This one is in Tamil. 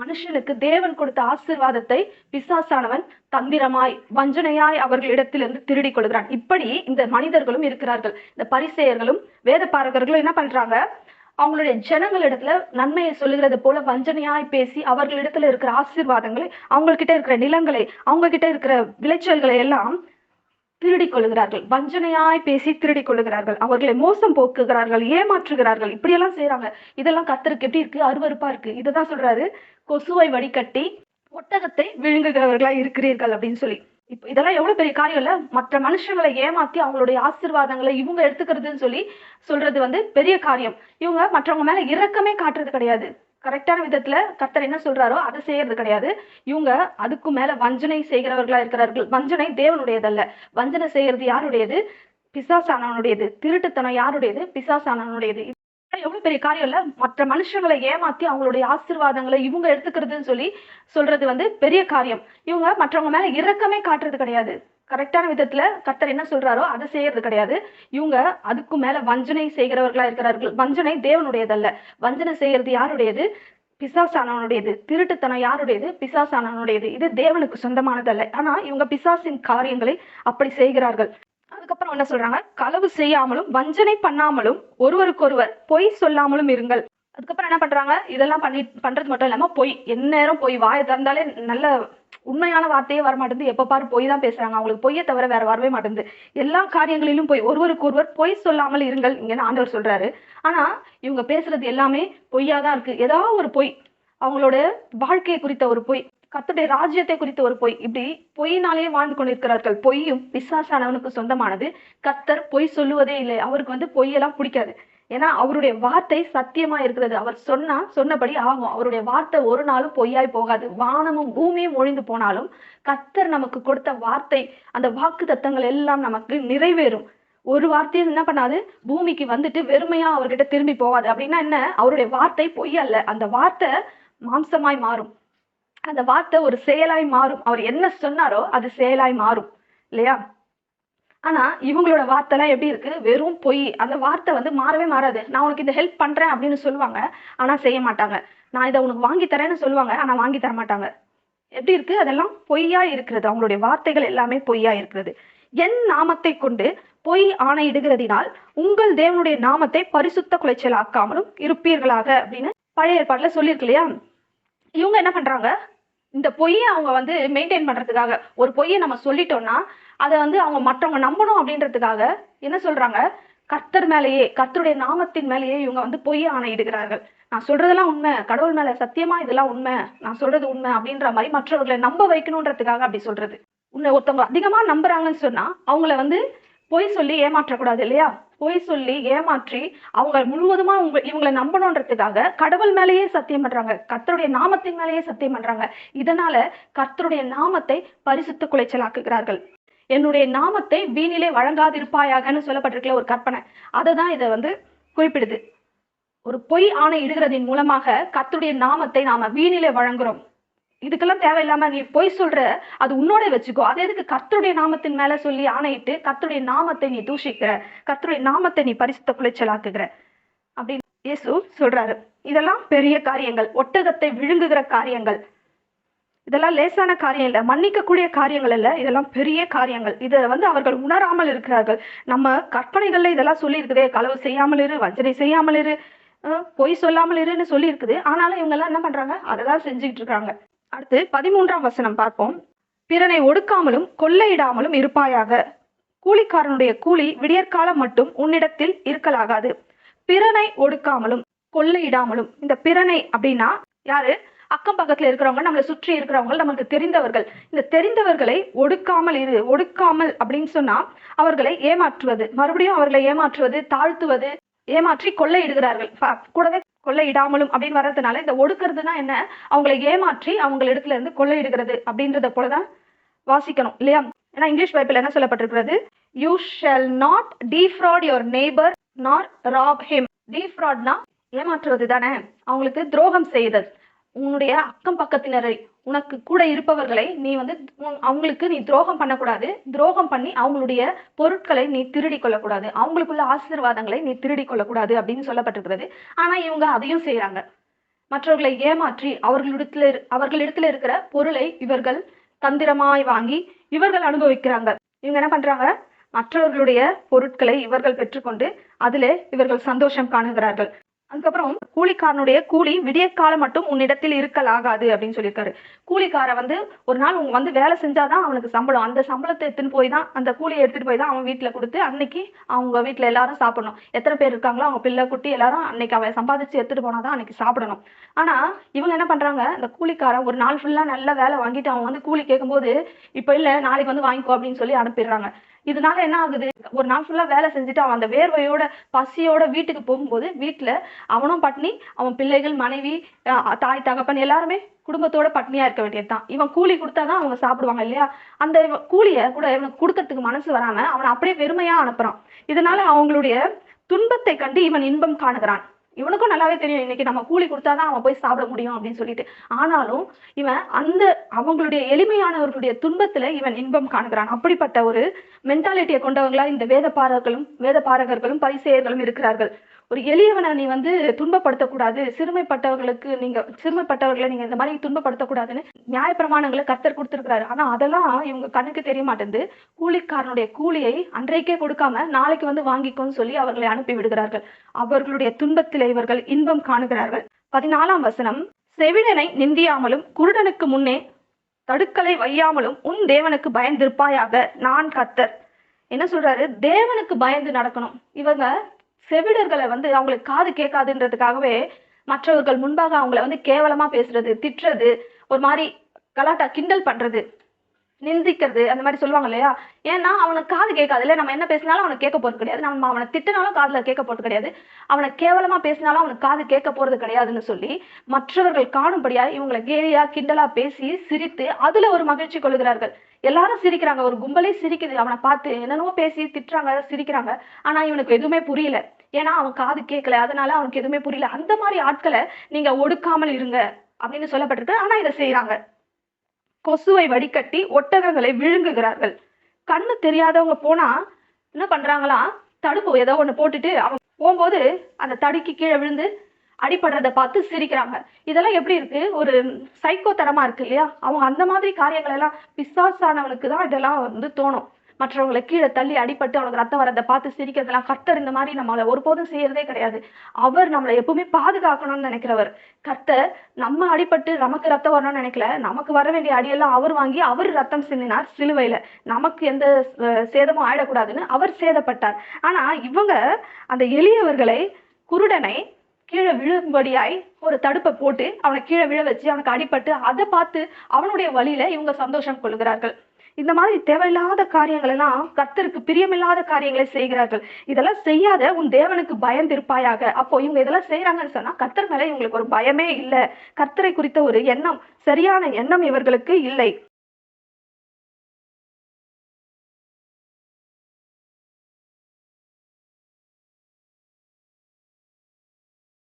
மனுஷனுக்கு தேவன் கொடுத்த ஆசீர்வாதத்தை பிசாசானவன் தந்திரமாய் வஞ்சனையாய் அவர்களிடத்திலிருந்து திருடிக் கொள்கிறான். இப்படி இந்த மனிதர்களும் இருக்கிறார்கள். இந்த பரிசேயர்களும் வேத பாரகர்களும் என்ன பண்றாங்க, அவங்களுடைய ஜனங்களிடத்துல நன்மையை சொல்லுகிறது போல வஞ்சனையாய் பேசி அவர்களிடத்துல இருக்கிற ஆசீர்வாதங்களை, அவங்க கிட்ட இருக்கிற நிலங்களை, அவங்க கிட்ட இருக்கிற விளைச்சல்களை எல்லாம் திருடிக் கொள்ளுகிறார்கள். வஞ்சனையாய் பேசி திருடிக் கொள்ளுகிறார்கள். அவர்களை மோசம் போக்குகிறார்கள், ஏமாற்றுகிறார்கள். இப்படியெல்லாம் செய்யறாங்க. இதெல்லாம் கர்த்தருக்கு எப்படி இருக்கு? அருவருப்பா இருக்கு. இததான் சொல்றாரு, கொசுவை வடிகட்டி ஒட்டகத்தை விழுங்குகிறவர்களா இருக்கிறீர்கள் அப்படின்னு சொல்லி. இப்ப இதெல்லாம் எவ்வளவு பெரிய காரியம் இல்ல? மற்ற மனுஷங்களை ஏமாத்தி அவங்களுடைய ஆசீர்வாதங்களை இவங்க எடுத்துக்கிறதுன்னு சொல்லி சொல்றது பெரிய காரியம். இவங்க மற்றவங்க மேல இரக்கமே காட்டுறது கிடையாது. கரெக்டான விதத்துல கர்த்தர் என்ன சொல்றாரோ அதை செய்யறது கிடையாது. இவங்க அதுக்கு மேல வஞ்சனை செய்கிறவர்களா இருக்கிறார்கள். வஞ்சனை தேவனுடையதல்ல. வஞ்சனை செய்யறது யாருடையது? பிசாசானவனுடையது. திருட்டுத்தனம் யாருடையது? பிசாசானவனுடையது. எவ்வளவு பெரிய காரியம் இல்ல? மற்ற மனுஷங்களை ஏமாத்தி அவங்களுடைய ஆசீர்வாதங்களை இவங்க எடுத்துக்கிறதுன்னு சொல்லி சொல்றது பெரிய காரியம். இவங்க மற்றவங்க மேல இரக்கமே காட்டுறது கிடையாது. கரெக்டான விதத்துல கர்த்தர் என்ன சொல்றாரோ அதை செய்யறது கிடையாது. இவங்க அதுக்கு மேல வஞ்சனை செய்கிறவர்களா இருக்கிறார்கள். வஞ்சனை தேவனுடையதல்ல. வஞ்சனை செய்யறது யாருடையது? பிசாசானவனுடையது. திருட்டுத்தனம் யாருடையது? பிசாசானவனுடையது. இது தேவனுக்கு சொந்தமானதல்ல. ஆனா இவங்க பிசாசின் காரியங்களை அப்படி செய்கிறார்கள். அதுக்கப்புறம் என்ன சொல்றாங்க? களவு செய்யாமலும் வஞ்சனை பண்ணாமலும் ஒருவருக்கொருவர் பொய் சொல்லாமலும் இருங்கள். அதுக்கப்புறம் என்ன பண்றாங்க? இதெல்லாம் பண்றது மட்டும் இல்லாம பொய், எந்நேரம் பொய். வாயை திறந்தாலே நல்ல உண்மையான வார்த்தையே வரமாட்டேங்குது. எப்ப பாரு பொய் தான் பேசுறாங்க. அவங்களுக்கு பொய்யை தவிர வேற வரவே மாட்டேங்குது. எல்லா காரியங்களிலும் பொய். ஒருவருக்கு ஒருவர் பொய் சொல்லாமல் இருங்கள் இங்க ஆண்டவர் சொல்றாரு. ஆனா இவங்க பேசுறது எல்லாமே பொய்யாதான் இருக்கு. ஏதாவது ஒரு பொய், அவங்களோட வாழ்க்கையை குறித்த ஒரு பொய், கர்த்தருடைய ராஜ்யத்தை குறித்த ஒரு பொய். இப்படி பொய்னாலேயே வாழ்ந்து கொண்டிருக்கிறார்கள். பொய்யும் பிசாசானவனுக்கு சொந்தமானது. கர்த்தர் பொய் சொல்லுவதே இல்லை. அவருக்கு பொய்யெல்லாம் பிடிக்காது. ஏன்னா அவருடைய வார்த்தை சத்தியமா இருக்கிறது. அவர் சொன்னபடி ஆகும். அவருடைய வார்த்தை ஒரு நாளும் பொய்யாய் போகாது. வானமும் பூமியும் ஒழிந்து போனாலும் கர்த்தர் நமக்கு கொடுத்த வார்த்தை, அந்த வாக்கு தத்தங்கள் எல்லாம் நமக்கு நிறைவேறும். ஒரு வார்த்தையும் என்ன பண்ணாது, பூமிக்கு வந்துட்டு வெறுமையா அவர்கிட்ட திரும்பி போகாது. அப்படின்னா என்ன? அவருடைய வார்த்தை பொய் அல்ல. அந்த வார்த்தை மாம்சமாய் மாறும். அந்த வார்த்தை ஒரு செயலாய் மாறும். அவர் என்ன சொன்னாரோ அது செயலாய் மாறும் இல்லையா? ஆனா இவங்களோட வார்த்தை எல்லாம் எப்படி இருக்கு? வெறும் பொய். அந்த வார்த்தை மாறவே மாறாது. நான் உனக்கு இந்த ஹெல்ப் பண்றேன் அப்படின்னு சொல்லுவாங்க, ஆனா செய்ய மாட்டாங்க. நான் இதை உனக்கு வாங்கி தரேன்னு சொல்லுவாங்க, ஆனா வாங்கி தர மாட்டாங்க. எப்படி இருக்கு? அதெல்லாம் பொய்யா இருக்கிறது. அவங்களுடைய வார்த்தைகள் எல்லாமே பொய்யா இருக்கிறது. என் நாமத்தை கொண்டு பொய் ஆணையிடுகிறதினால் உங்கள் தேவனுடைய நாமத்தை பரிசுத்த குலைச்சல் ஆக்காமலும் இருப்பீர்களாக அப்படின்னு பழைய ஏற்பாடுல சொல்லியிருக்கு இல்லையா? இவங்க என்ன பண்றாங்க? இந்த பொய்யை அவங்க மெயின்டைன் பண்றதுக்காக, ஒரு பொய்யை நம்ம சொல்லிட்டோம்னா அதை அவங்க மற்றவங்க நம்பணும் அப்படின்றதுக்காக என்ன சொல்றாங்க? கர்த்தர் மேலேயே, கர்த்தருடைய நாமத்தின் மேலேயே இவங்க பொய்யை ஆணையிடுகிறார்கள். நான் சொல்றதெல்லாம் உண்மை, கடவுள் மேல சத்தியமா இதெல்லாம் உண்மை, நான் சொல்றது உண்மை அப்படின்ற மாதிரி மற்றவர்களை நம்ப வைக்கணும்ன்றதுக்காக அப்படி சொல்றது. உன்னை ஒருத்தவங்க அதிகமா நம்புறாங்கன்னு சொன்னா அவங்கள பொய் சொல்லி ஏமாற்றக்கூடாது இல்லையா? பொய் சொல்லி ஏமாற்றி அவங்க முழுவதுமா இவங்களை நம்பணுன்றதுக்காக கடவுள் மேலேயே சத்தியம் பண்றாங்க, கர்த்தருடைய நாமத்தின் மேலேயே சத்தியம் பண்றாங்க. இதனால கர்த்தருடைய நாமத்தை பரிசுத்த குலைச்சலாக்குகிறார்கள். என்னுடைய நாமத்தை வீணிலே வழங்காதிருப்பாயாகன்னு சொல்லப்பட்டிருக்கல ஒரு கற்பனை, அததான் இதை குறிப்பிடுது. ஒரு பொய் ஆணை இடுகிறதின் மூலமாக கர்த்தருடைய நாமத்தை நாம வீணிலே வழங்குறோம். இதுக்கெல்லாம் தேவையில்லாம நீ பொய் சொல்ற, அது உன்னோட வச்சுக்கோ. அது எதுக்கு கர்த்தருடைய நாமத்தின் மேல சொல்லி ஆணையிட்டு கர்த்தருடைய நாமத்தை நீ தூஷிக்கிற, கர்த்தருடைய நாமத்தை நீ பரிசுத்த குலைச்சலாக்குகிற அப்படின்னு இயேசு சொல்றாரு. இதெல்லாம் பெரிய காரியங்கள், ஒட்டகத்தை விழுங்குகிற காரியங்கள். இதெல்லாம் லேசான காரியம் இல்லை, மன்னிக்கக்கூடிய காரியங்கள் இல்ல. இதெல்லாம் பெரிய காரியங்கள். இதை அவர்கள் உணராமல் இருக்கிறார்கள். நம்ம கற்பனைகள்ல இதெல்லாம் சொல்லி இருக்குதே, களவு செய்யாமல் இரு, வஞ்சனை செய்யாமல் இரு, பொய் சொல்லாமல் இருன்னு சொல்லி இருக்குது. ஆனாலும் இவங்க எல்லாம் என்ன பண்றாங்க? அதைதான் செஞ்சுக்கிட்டு இருக்காங்க. அடுத்து 13ஆம் வசனம் பார்ப்போம். பிறனை ஒடுக்காமலும் கொள்ளையிடாமலும் இருப்பாயாக. கூலிக்காரனுடைய கூலி விடியற்காலம் மட்டும் உன்னிடத்தில் இருக்கலாகாது. பிறனை ஒடுக்காமலும் கொள்ளையிடாமலும். இந்த பிறனை அப்படின்னா யாரு? அக்கம் பக்கத்துல இருக்கிறவங்க, நம்மளை சுற்றி இருக்கிறவங்க, நமக்கு தெரிந்தவர்கள். இந்த தெரிந்தவர்களை ஒடுக்காமல் இரு. ஒடுக்காமல் அப்படின்னு சொன்னா அவர்களை ஏமாற்றுவது, மறுபடியும் அவர்களை ஏமாற்றுவது, தாழ்த்துவது, ஏமாற்றி கொள்ளையிடுகிறார்கள். கூடவே கொள்ளையிடாமலும் அப்படின்னு வர்றதுனால இந்த ஒடுக்கிறதுனா என்ன? அவங்களை ஏமாற்றி அவங்க இடத்துல இருந்து கொள்ளையிடுகிறது அப்படின்றத போலதான் வாசிக்கணும் இல்லையா? ஏன்னா இங்கிலீஷ் பைபிள் என்ன சொல்லப்பட்டிருக்கிறது? You shall not defraud your neighbor nor rob him. defraudனா ஏமாற்றுவது தானே, அவங்களுக்கு துரோகம் செய்தல். உன்னுடைய அக்கம் பக்கத்தினரை, உனக்கு கூட இருப்பவர்களை நீ அவங்களுக்கு நீ துரோகம் பண்ணக்கூடாது. துரோகம் பண்ணி அவங்களுடைய பொருட்களை நீ திருடி கொள்ளக்கூடாது, அவங்களுக்குள்ள ஆசீர்வாதங்களை நீ திருடி கொள்ளக்கூடாது அப்படின்னு சொல்லப்பட்டிருக்கிறது. ஆனா இவங்க அதையும் செய்யறாங்க. மற்றவர்களை ஏமாற்றி அவர்களிடத்துல இருக்கிற பொருளை இவர்கள் தந்திரமாய் வாங்கி இவர்கள் அனுபவிக்கிறாங்க. இவங்க என்ன பண்றாங்க? மற்றவர்களுடைய பொருட்களை இவர்கள் பெற்றுக்கொண்டு அதிலே இவர்கள் சந்தோஷம் காணுகிறார்கள். அதுக்கப்புறம் கூலிக்காரனுடைய கூலி விடிய காலம் மட்டும் உன்னிடத்தில் இருக்கலாகாது அப்படின்னு சொல்லியிருக்காரு. கூலிக்கார ஒரு நாள் வந்து வேலை செஞ்சாதான் அவனுக்கு சம்பளம். அந்த சம்பளத்தை எடுத்துட்டு போய் தான், அந்த கூலியை எடுத்துட்டு போய் தான் அவன் வீட்டுல கொடுத்து அன்னைக்கு அவங்க வீட்டுல எல்லாரும் சாப்பிடணும். எத்தனை பேர் இருக்காங்களோ அவங்க பிள்ளை குட்டி எல்லாரும் அன்னைக்கு அவன் சம்பாதிச்சு எடுத்துட்டு போனாதான் அன்னைக்கு சாப்பிடணும். ஆனா இவங்க என்ன பண்றாங்க? இந்த கூலிக்காரன் ஒரு நாள் ஃபுல்லா நல்ல வேலை வாங்கிட்டு அவன் கூலி கேட்கும்போது இப்ப இல்ல நாளைக்கு வாங்கிக்கோ அப்படின்னு சொல்லி அனுப்பிடுறாங்க. இதனால என்ன ஆகுது? ஒரு நாள் ஃபுல்லா வேலை செஞ்சுட்டு அவன் அந்த வேர்வையோட பசியோட வீட்டுக்கு போகும்போது வீட்டுல அவனும் பட்னி, அவன் பிள்ளைகள், மனைவி, தாய் தகப்பன் எல்லாருமே குடும்பத்தோட பட்னியா இருக்க வேண்டியதுதான். இவன் கூலி கொடுத்தாதான் அவங்க சாப்பிடுவாங்க இல்லையா? அந்த கூலிய கூட இவனுக்கு கொடுக்கறதுக்கு மனசு வராம அவனை அப்படியே வெறுமையா அனுப்புறான். இதனால அவங்களுடைய துன்பத்தை கண்டு இவன் இன்பம் காணுகிறான். இவனுக்கும் நல்லாவே தெரியும் இன்னைக்கு நம்ம கூலி கொடுத்தாதான் அவன் போய் சாப்பிட முடியும் அப்படின்னு சொல்லிட்டு. ஆனாலும் இவன் அவங்களுடைய எளிமையானவர்களுடைய துன்பத்துல இவன் இன்பம் காணுகிறான். அப்படிப்பட்ட ஒரு மென்டாலிட்டியை கொண்டவங்களா இந்த வேத பாரகர்களும் பரிசேயர்களும் இருக்கிறார்கள். ஒரு எளியவனை நீ துன்பப்படுத்தக்கூடாது, சிறுமைப்பட்டவர்களை நீங்க இந்த மாதிரி துன்பப்படுத்தக்கூடாதுன்னு நியாயப்பிரமாணங்களை கர்த்தர் கொடுத்திருக்கிறாரு. ஆனா அதெல்லாம் இவங்க கண்ணுக்கு தெரிய மாட்டேங்குது. கூலிக்காரனுடைய கூலியை அன்றைக்கே கொடுக்காம நாளைக்கு வாங்கிக்கோன்னு சொல்லி அவர்களை அனுப்பி விடுகிறார்கள். அவர்களுடைய துன்பத்திலே இவர்கள் இன்பம் காணுகிறார்கள். 14ஆம் வசனம், செவிடனை நிந்தியாமலும் குருடனுக்கு முன்னே தடுக்கலை வையாமலும் உன் தேவனுக்கு பயந்திருப்பாயாக, நான் கர்த்தர். என்ன சொல்றாரு? தேவனுக்கு பயந்து நடக்கணும். இவங்க செவிடர்களை அவங்களுக்கு காது கேட்காதுன்றதுக்காகவே மற்றவர்கள் முன்பாக அவங்கள கேவலமா பேசுறது, திட்டுறது, ஒரு மாதிரி கலாட்டா கிண்டல் பண்றது, நிந்திக்கிறது, அந்த மாதிரி சொல்லுவாங்க இல்லையா? ஏன்னா அவனுக்கு காது கேட்காது இல்ல, நம்ம என்ன பேசினாலும் அவனுக்கு கேட்க போறது கிடையாது, நம்ம அவனை திட்டினாலும் காதுல கேட்க போறது கிடையாது, அவனை கேவலமா பேசினாலும் அவனுக்கு காது கேட்க போறது கிடையாதுன்னு சொல்லி மற்றவர்கள் காணும்படியா இவங்களை கேலியா கிண்டலா பேசி சிரித்து அதுல ஒரு மகிழ்ச்சி கொள்கிறார்கள். எல்லாரும் சிரிக்கிறாங்க, ஒரு கும்பலே சிரிக்குது அவனை பார்த்து, என்னென்னவோ பேசி திட்டுறாங்க, சிரிக்கிறாங்க. ஆனா இவனுக்கு எதுவுமே புரியல, ஏன்னா அவன் காது கேட்கல, அதனால அவனுக்கு எதுவுமே புரியல. அந்த மாதிரி ஆட்களை நீங்க ஒடுக்காமல் இருங்க அப்படின்னு சொல்லப்பட்டிருக்கு. ஆனா இதை செய்யறாங்க. கொசுவை வடிகட்டி ஒட்டகங்களை விழுங்குகிறார்கள். கண்ணு தெரியாதவங்க போனா என்ன பண்றாங்களா? தடுப்பு ஏதோ ஒண்ணு போட்டுட்டு அவன் போகும்போது அந்த தடுக்கி கீழே விழுந்து அடிபடுறத பார்த்து சிரிக்கிறாங்க. இதெல்லாம் எப்படி இருக்கு? ஒரு சைக்கோ தரமா இருக்கு இல்லையா? அவங்க அந்த மாதிரி காரியங்கள் எல்லாம் பிசாசானவனுக்கு தான் இதெல்லாம் தோணும். மற்றவங்களை கீழே தள்ளி அடிபட்டு அவனுக்கு ரத்தம் வரதை பார்த்து சிரிக்கிறதெல்லாம். கர்த்தர் இந்த மாதிரி நம்மளை ஒருபோதும் செய்யறதே கிடையாது. அவர் நம்மளை எப்பவுமே பாதுகாக்கணும்னு நினைக்கிறவர். கர்த்தர் நம்ம அடிபட்டு நமக்கு ரத்தம் வரணும்னு நினைக்கல. நமக்கு வர வேண்டிய அடியெல்லாம் அவர் வாங்கி அவர் ரத்தம் சிந்தினார் சிலுவையில. நமக்கு எந்த சேதமும் ஆயிடக்கூடாதுன்னு அவர் சேதப்பட்டார். ஆனா இவங்க அந்த எளியவர்களை, குருடனை கீழே விழும்படியாய் ஒரு தடுப்பை போட்டு அவனை கீழே விழ வச்சு அவனுக்கு அடிபட்டு அதை பார்த்து அவனுடைய வழியில இவங்க சந்தோஷம் கொள்கிறார்கள். இந்த மாதிரி தேவையில்லாத காரியங்கள் எல்லாம், கர்த்தருக்கு பிரியமில்லாத காரியங்களை செய்கிறார்கள். இதெல்லாம் செய்யாத உன் தேவனுக்கு பயந்திருப்பாயாக. அப்போ இவங்க இதெல்லாம் செய்யறாங்கன்னு சொன்னா கர்த்தர் மேல இவங்களுக்கு ஒரு பயமே இல்லை. கர்த்தரை குறித்த ஒரு எண்ணம், சரியான எண்ணம் இவர்களுக்கு இல்லை.